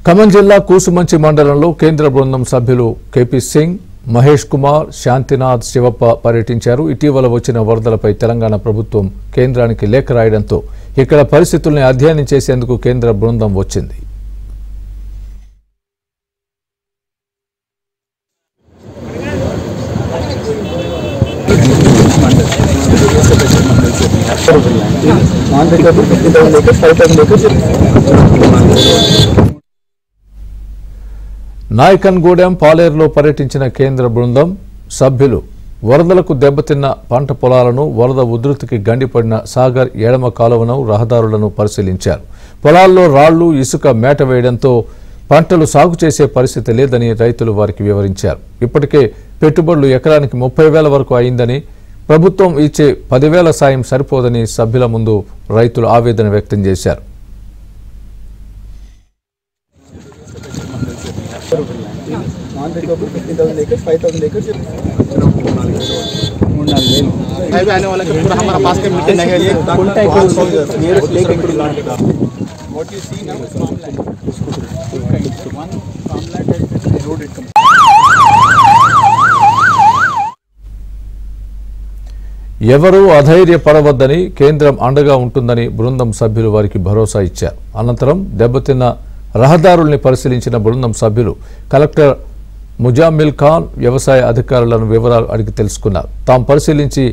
ఖమ్మం జిల్లా కూసుమంచి మండలంలో కేంద్ర బృందం సభ్యులు కేపీ సింగ్, మహేష్ కుమార్, శాంతినాథ్, శివప్ప పర్యటించారు. ఇటీవల వచ్చిన వరదలపై తెలంగాణ ప్రభుత్వం కేంద్రానికి లేఖ రాయడంతో ఇక్కడ పరిస్థితుల్ని అధ్యయనం చేసేందుకు కేంద్ర బృందం వచ్చింది. నాయకన్గూడెం, పాలేరులో పర్యటించిన కేంద్ర బృందం సభ్యులు వరదలకు దెబ్బతిన్న పంట పొలాలను, వరద ఉధృతికి గండిపడిన సాగర్ ఎడమ కాలువను, రహదారులను పరిశీలించారు. పొలాల్లో రాళ్లు, ఇసుక మేట వేయడంతో పంటలు సాగు చేసే పరిస్థితి లేదని రైతులు వారికి వివరించారు. ఇప్పటికే పెట్టుబడులు ఎకరానికి 30,000 వరకు అయిందని, ప్రభుత్వం ఇచ్చే 10,000 సాయం సరిపోదని సభ్యుల ముందు రైతులు ఆవేదన వ్యక్తం చేశారు. ఎవరూ అధైర్యపడవద్దని, కేంద్రం అండగా ఉంటుందని బృందం సభ్యులు వారికి భరోసా ఇచ్చారు. అనంతరం దెబ్బతిన్న రహదారుల్ని పరిశీలించిన బృందం సభ్యులు కలెక్టర్ ముజామిల్ ఖాన్, వ్యవసాయ అధికారులను వివరాలు అడిగి తెలుసుకున్నారు. తాము పరిశీలించి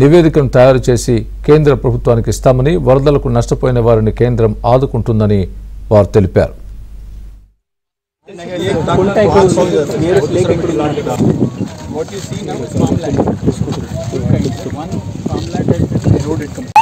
నివేదికను తయారు చేసి కేంద్ర ప్రభుత్వానికి ఇస్తామని, వరదలకు నష్టపోయిన వారిని కేంద్రం ఆదుకుంటుందని వారు తెలిపారు. What you see now is farmland. One farmland has been eroded completely.